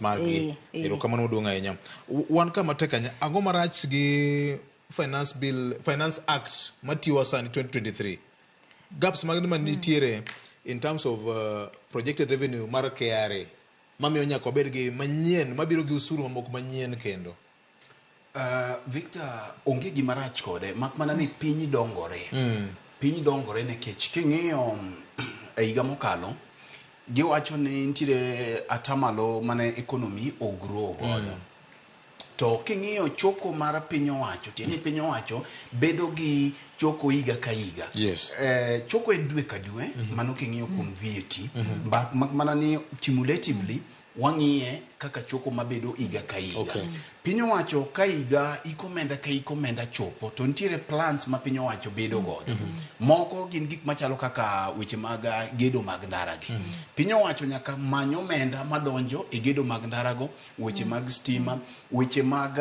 magi ero kamano donga enya wan kama tekanya ango marach gi finance act matiwa sani 2023 gaps magni manitiere in terms of projected revenue mar KRA mamiyo nyaka obed gi manyien mabiro gi usuru mamoko manyien kendo. Victor, onge gima rach kode mak mana ni piny dongore. Piny dongore nekech king'iyo e higa mokalo giwacho ni nitiere atamalo mane economy ogrow godo. To king'iyo choko mar piny owacho, tieni piny owacho bedo gi choko higa ka higa. Yes. Choko en dwe ka dwe, mano king'iyo kuom VAT, mak mana ni cumulatively wang'iye kaka choko mabedo higa ka higa. Okay. Piny owacho ka higa ikomenda ka ikomenda chopo to nitiere plans ma piny owacho bedo godo. Moko gin gik machalo kaka weche mag gedo mag ndaragi. Piny owacho nyaka manyo omenda madonjo e gedo mag ndarago, weche mag stima, weche mag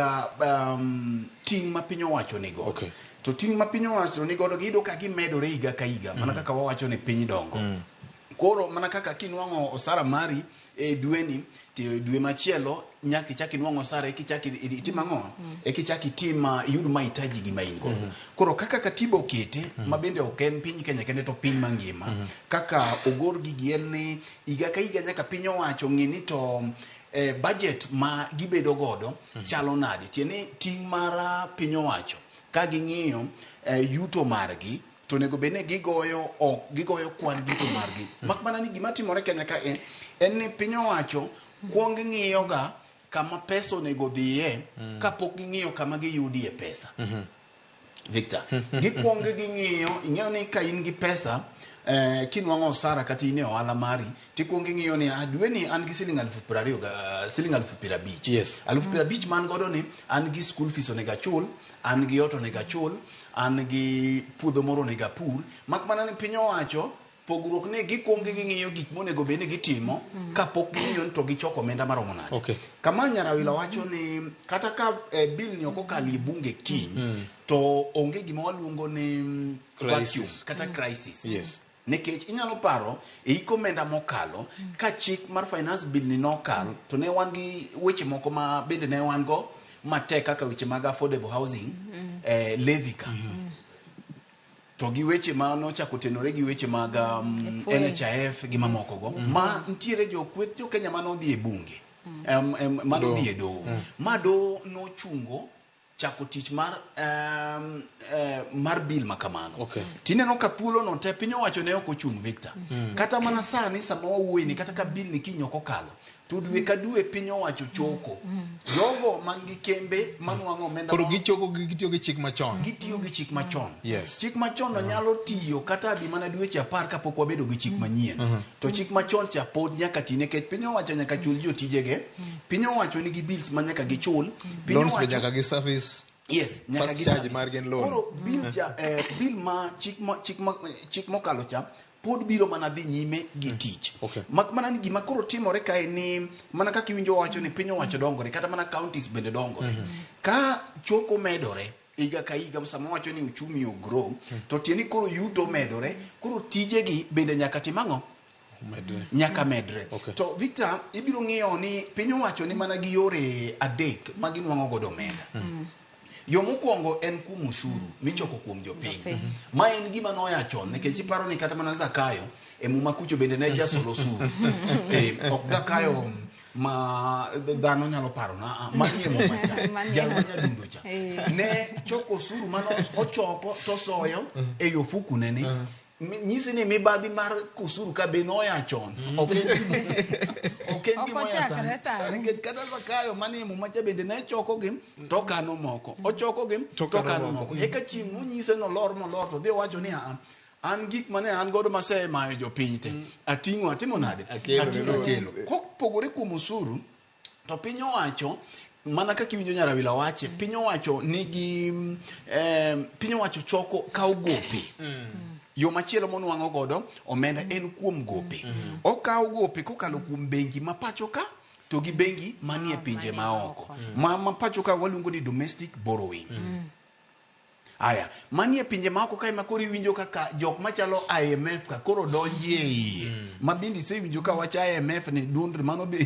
ting' ma piny owacho nigo. Okay. To ting' ma piny owacho nigo gido ka gimedore higa ka higa, mana kaka wawacho ne piny dongo. Koro mana kaka kinwang'o osara mari e dweni to dwe machielo nyaka ichak inwang'o osara ikichak itim ang'o ikichak itim yud mahitaji gi ma in godo. Koro kaka katiba okete ma bende ok en piny Kenya kende to piny mangima kaka ogor gigi en ni higa ka higa nyaka piny owacho ng'i ni to budget ma gibedo godo chalo nade. Tieni ting' mar piny owacho ka ging'iyo yuto margi to nego bene gigoyo kwan duto margi. Mak mana ni gima timore Kenya ka en ni piny owacho kuong ng'iyo ga kama pesa onego dhiye kapok ging'iyo kama giyudie pesa. Victor, gikuong ging'iyo, ing'eyo ni ka in gi pesa kinwang'o osara kata in e ohala mari tikuong ng'iyo ni dwe ni an gi siling 20,000 ga siling 50,000. Yes. 50,000 man godo ni an gi school fees onego achul, an gi ot onego achul, an gi puodho moro onego apur. Mak mana ni piny owacho pogruok ne gikuong ging'iyo gik monego bende gitimo kapok ging'iyo to gichoko omenda maromo nade. Okay. Kama Nyarawila wacho ni kata ka bill ni okokali bunge kiny to onge gima waluongo ni vacuum kata crisis. Yes. Nekech inyalo paro e iko omenda mokalo ka chik mar finance bill ni nokal to ne wan gi weche moko ma bende ne wan go matek kaka weche mag affordable housing levy ka. To gi weche ma nochako tenore gi weche mag NHIF gi mamoko go ma ntiere jokweth jo Kenya manodhi e bunge manodhi e doho ma doho nochungo chako tich mar bill makamano. Okay. Tineno ka thuolo no te piny owacho ne ok ochung Victor. Kata mana sani sama wawuoyi ni kata ka bill ni kinyo kokalo to dwe ka dwe piny owacho choko. Jogo man gi kembe manwang'o omenda Koro gichoko gitiyo gi chik machon. Gitiyo gi chik machon. Yes. Chik machon no nyalo tiyo kata di mana dweche 10 kapok wabedo gi chik manyien. To chik machon cha pod nyaka tine kech piny owacho nyaka chul jotijege. Piny owacho nigi bills ma nyaka gichul. Loans be nyaka gi service. Yes, nyaka gi charge margin loan. Koro bill ma chik mokalo cha pod biro mana dhi nyime gi tich. Okay. Mak mana ni gima koro timore kae ni mana kaka iwinjo wacho ni piny owacho dongore kata mana counties bende dongore. Ka choko medore higa ka higa sama wacho ni uchumi grow to tieni koro yuto medore koro tijegi bende nyaka timang'o nyaka medre. Okay. To Victor ibiro ng'iyo ni piny owacho ni mana gi yore adek ma ginwang'o godo omenda. Yo mokwongo en kum ushuru michoko kuom jopiny. Ma en gima noya chon nikech iparo ni kata mana Zakayo e muma kucho bende ne jasolo ushuru. Ok Zakayo ma dhano nyalo paro na manie muma cha jalwanya dundo cha ne choko ushuru mano ochoko to soyo e yo fuku nene. Nyisi ni mibadhi mar kusuru ka be noya chon. Ok en gima ya sana. Nikech kata Zakayo manie muma cha bende ne choko gi to kano moko. Ochoko gi to kano moko. Eka chieng' nonyise no lor to dhi wacho ni an gik mane an godo mase mayo jopiny te. Ating'o atimo nade? Atimo kelo. Kopogore kuom usuru to piny owacho mana kaka iwinjo Nyarawila wache piny owacho nigi piny owacho choko kawo gope. Yo machielo monwang'o godo omenda en kuom gope. Okawo gope kokalo kuom bengi ma pacho ka to gi bengi manie pinje maoko. Ma pacho ka waluongo ni domestic borrowing. aya manie pinje maoko kae ma koro iwinjo kaka jok machalo IMF ka koro donjie iye ma bindi sewinjo ka wach IMF ni dundre mano be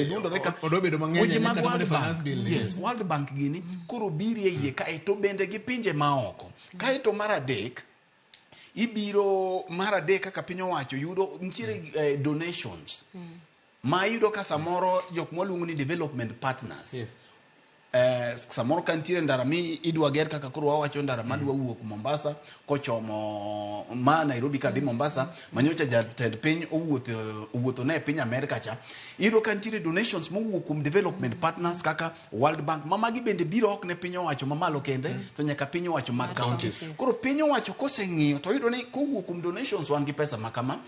dundre ka odobedo mang'eny weche mag kata World finance Bank bill. yes World Bank gini koro birie iye kae to bende gi pinje maoko kae to mar adek ibiro mar adek kaka piny owacho yudo nitiere donations ma yudo ka samoro jok mwaluongo ni development partners Yes. Samoro ka nitiere ndara mi idwa ger kaka koro wawacho ndara madwa wuok Mombasa kochomo ma Nairobi kadhi Mombasa manyocha jatend piny owuotho ne piny Amerika cha iyudo ka nitiere donations mowuok kuom development partners kaka World Bank ma magi bende biro ok ne piny owacho mamalo kende to nyaka piny owacho mag counties koro piny owacho koseng'iyo to yudo ni kowuok kuom donations wan gi pesa makama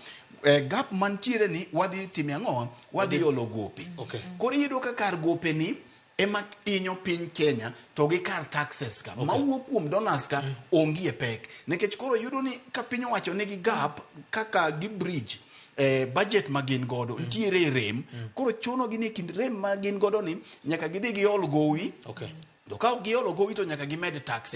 gap mantiere ni wadhi time ang'owa wadhi yolo gope Okay. koro iyudo ka kar gope ni ema inyo piny Kenya to gi kar taxes ka mawuok kuom donors ka ongie pek nikech koro yudo ni ka piny owacho nigi gap kaka gi bridge budget ma gin godo ntiere rem koro chuno gi ni kind rem ma gin godo ni nyaka gidhi giol gowi Okay. to ka giolo gowi to nyaka gimed taxes